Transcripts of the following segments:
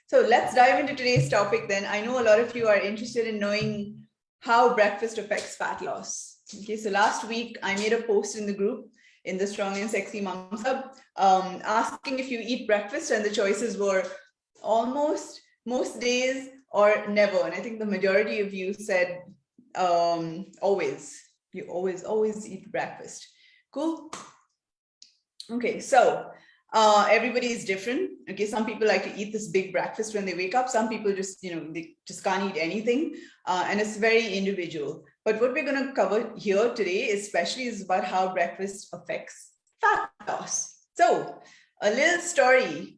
So let's dive into today's topic then. I know a lot of you are interested in knowing how breakfast affects fat loss. Okay, so last week I made a post in the group in the Strong and Sexy Moms Hub asking if you eat breakfast, and the choices were almost, most days, or never. And I think the majority of you said always. You always eat breakfast. Cool. Okay, so everybody is different. Okay, some people like to eat this big breakfast when they wake up. Some people just, they just can't eat anything, and it's very individual. But what we're going to cover here today, especially, is about how breakfast affects fat loss. So, a little story.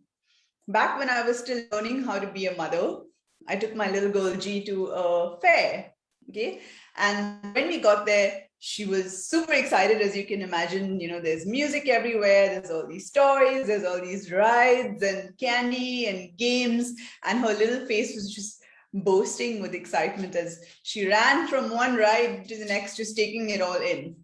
Back when I was still learning how to be a mother, I took my little girl G to a fair. Okay, and when we got there, she was super excited, as you can imagine. There's music everywhere, there's all these toys, there's all these rides and candy and games, and her little face was just bursting with excitement as she ran from one ride to the next, just taking it all in.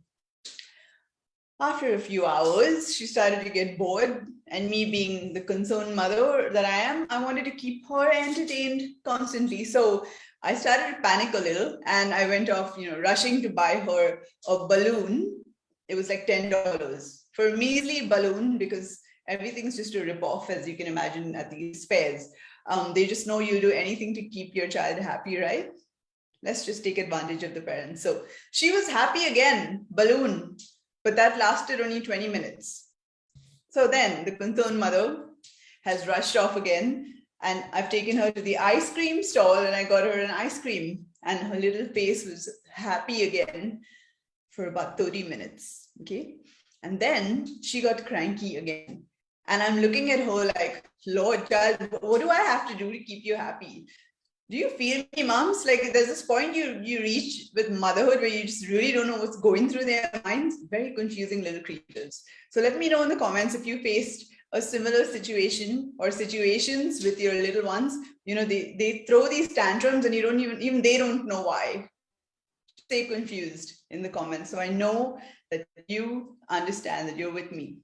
After a few hours, she started to get bored, and me being the concerned mother that I am, I wanted to keep her entertained constantly. So I started to panic a little, and I went off, rushing to buy her a balloon. It was like $10 for a measly balloon, because everything's just a rip-off, as you can imagine, at these fairs. They just know you'll do anything to keep your child happy, right? Let's just take advantage of the parents. So she was happy again, balloon, but that lasted only 20 minutes. So then the concerned mother has rushed off again, and I've taken her to the ice cream stall, and I got her an ice cream, and her little face was happy again for about 30 minutes. Okay. And then she got cranky again. And I'm looking at her like, Lord, child, what do I have to do to keep you happy? Do you feel me, moms? Like, there's this point you reach with motherhood where you just really don't know what's going through their minds. Very confusing little creatures. So let me know in the comments if you faced a similar situation or situations with your little ones. They throw these tantrums, and you don't even they don't know why. Stay confused in the comments, so I know that you understand, that you're with me.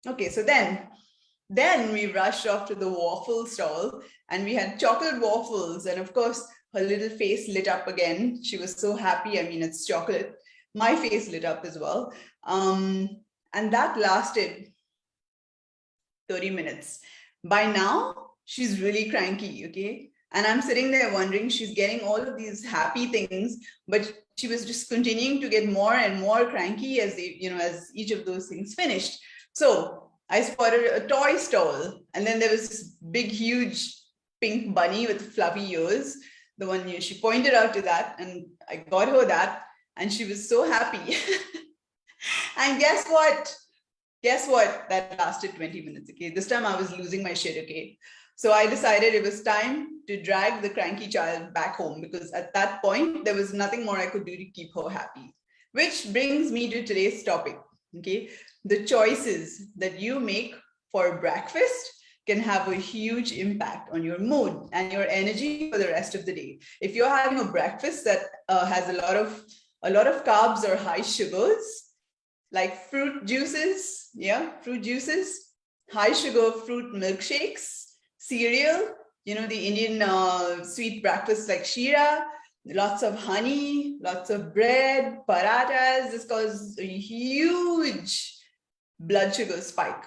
Okay, so then we rushed off to the waffle stall, and we had chocolate waffles, and of course her little face lit up again. She was so happy. I mean, it's chocolate. My face lit up as well, and that lasted 30 minutes. By now, she's really cranky, okay? And I'm sitting there wondering, she's getting all of these happy things, but she was just continuing to get more and more cranky as as each of those things finished. So I spotted a toy stall, and then there was this big, huge pink bunny with fluffy ears. The one she pointed out to that, and I got her that, and she was so happy. And guess what? That lasted 20 minutes. Okay, this time I was losing my shit. Okay, so I decided it was time to drag the cranky child back home, because at that point there was nothing more I could do to keep her happy. Which brings me to today's topic. Okay, the choices that you make for breakfast can have a huge impact on your mood and your energy for the rest of the day. If you're having a breakfast that has a lot of carbs or high sugars, like fruit juices, high sugar fruit milkshakes, cereal, the Indian sweet breakfast like shira, lots of honey, lots of bread, parathas. This causes a huge blood sugar spike.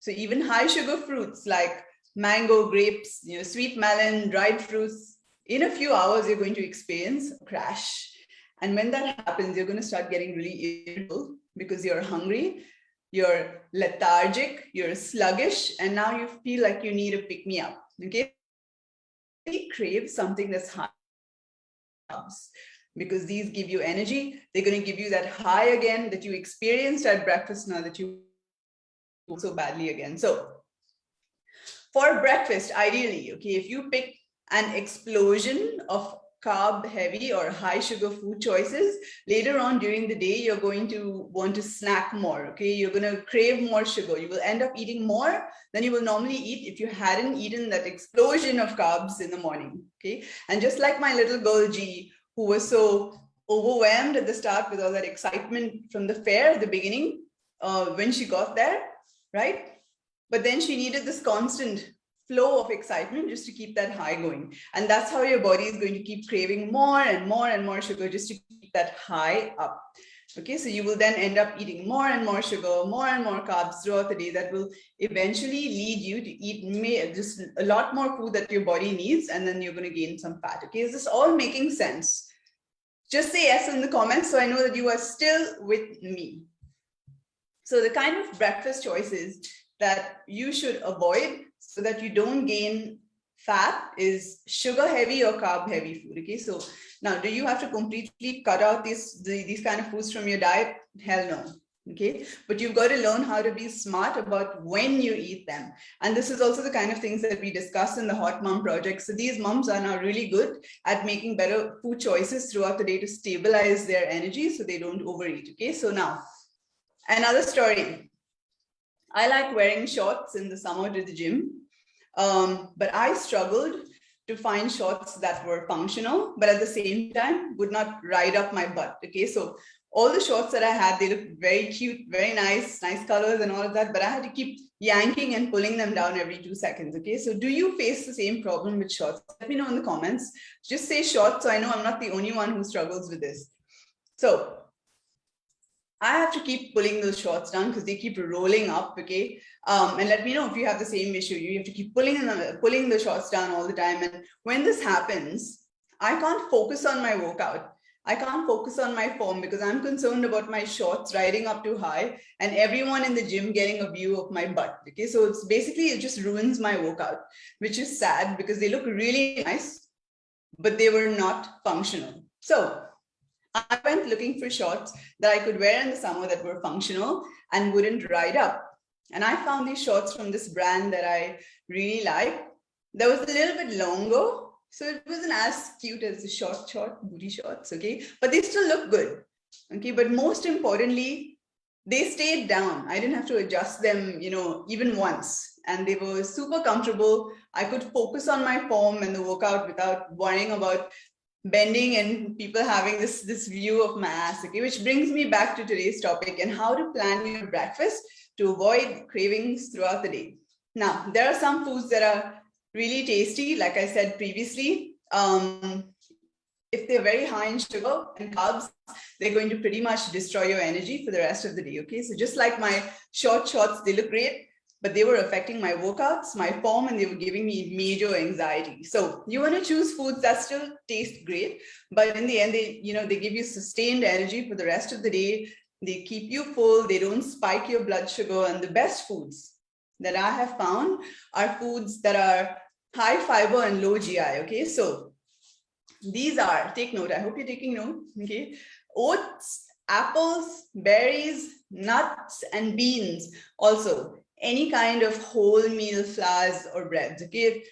So even high sugar fruits like mango, grapes, sweet melon, dried fruits, in a few hours, you're going to experience a crash. And when that happens, you're going to start getting really irritable, because you're hungry, you're lethargic, you're sluggish, and now you feel like you need a pick-me-up. Okay, you crave something that's high carbs, because these give you energy. They're going to give you that high again that you experienced at breakfast, now that you want so badly again. So for breakfast, ideally, okay, if you pick an explosion of carb heavy or high sugar food choices, later on during the day, you're going to want to snack more. Okay, you're going to crave more sugar. You will end up eating more than you will normally eat if you hadn't eaten that explosion of carbs in the morning. Okay, and just like my little girl G, who was so overwhelmed at the start with all that excitement from the fair at the beginning, when she got there, right? But then she needed this constant flow of excitement just to keep that high going. And that's how your body is going to keep craving more and more and more sugar just to keep that high up. Okay, so you will then end up eating more and more sugar, more and more carbs throughout the day. That will eventually lead you to eat just a lot more food that your body needs, and then you're going to gain some fat. Okay, is this all making sense? Just say yes in the comments so I know that you are still with me. So the kind of breakfast choices that you should avoid so that you don't gain fat is sugar heavy or carb heavy food. Okay, so now do you have to completely cut out these kind of foods from your diet? Hell no. Okay, but you've got to learn how to be smart about when you eat them. And this is also the kind of things that we discuss in the Hot Mom Project. So these moms are now really good at making better food choices throughout the day to stabilize their energy so they don't overeat. Okay, so now another story. I like wearing shorts in the summer to the gym, but I struggled to find shorts that were functional, but at the same time would not ride up my butt. Okay, so all the shorts that I had, they looked very cute, very nice colors and all of that, but I had to keep yanking and pulling them down every 2 seconds. Okay, so do you face the same problem with shorts? Let me know in the comments. Just say shorts so I know I'm not the only one who struggles with this. So I have to keep pulling those shorts down because they keep rolling up, okay? And let me know if you have the same issue. You have to keep pulling the shorts down all the time. And when this happens, I can't focus on my workout. I can't focus on my form because I'm concerned about my shorts riding up too high and everyone in the gym getting a view of my butt, okay? So it's basically, it just ruins my workout, which is sad because they look really nice, but they were not functional. So I went looking for shorts that I could wear in the summer that were functional and wouldn't ride up. And I found these shorts from this brand that I really like. That was a little bit longer, so it wasn't as cute as the short booty shorts, okay? But they still look good, okay? But most importantly, they stayed down. I didn't have to adjust them, you know, even once. And they were super comfortable. I could focus on my form and the workout without worrying about bending and people having this view of my ass, okay? Which brings me back to today's topic and how to plan your breakfast to avoid cravings throughout the day. Now, there are some foods that are really tasty, like I said previously. If they're very high in sugar and carbs, they're going to pretty much destroy your energy for the rest of the day, okay? So just like my shorts, they look great, but they were affecting my workouts, my form, and they were giving me major anxiety. So you want to choose foods that still taste great, but in the end, they give you sustained energy for the rest of the day. They keep you full. They don't spike your blood sugar. And the best foods that I have found are foods that are high fiber and low GI, okay? So these are, take note, I hope you're taking note, okay? Oats, apples, berries, nuts, and beans. Also, any kind of wholemeal flours or breads, okay?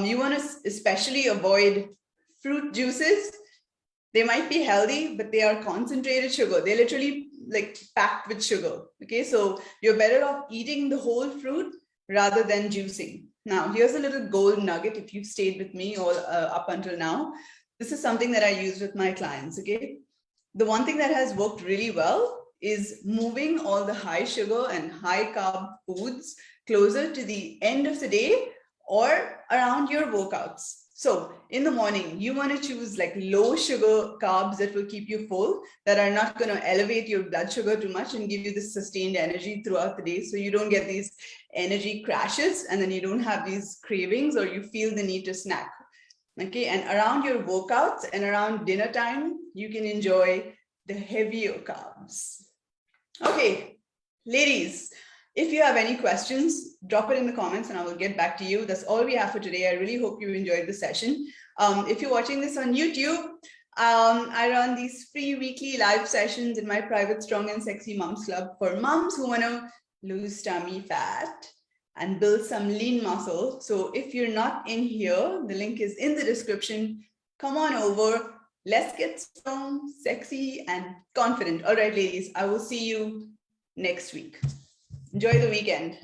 You want to especially avoid fruit juices. They might be healthy, but they are concentrated sugar. They're literally like packed with sugar, okay? So you're better off eating the whole fruit rather than juicing. Now, here's a little gold nugget if you've stayed with me all up until now. This is something that I use with my clients, okay? The one thing that has worked really well is moving all the high sugar and high carb foods closer to the end of the day or around your workouts. So in the morning, you want to choose like low sugar carbs that will keep you full, that are not going to elevate your blood sugar too much and give you this sustained energy throughout the day. So you don't get these energy crashes and then you don't have these cravings or you feel the need to snack. Okay, and around your workouts and around dinner time, you can enjoy the heavier carbs. Okay, ladies, if you have any questions, drop it in the comments and I will get back to you. That's all we have for today. I really hope you enjoyed the session. If you're watching this on YouTube, I run these free weekly live sessions in my private Strong and Sexy Moms Club for moms who want to lose tummy fat and build some lean muscle. So if you're not in here, the link is in the description. Come on over. Let's get strong, sexy, and confident. All right, ladies, I will see you next week. Enjoy the weekend.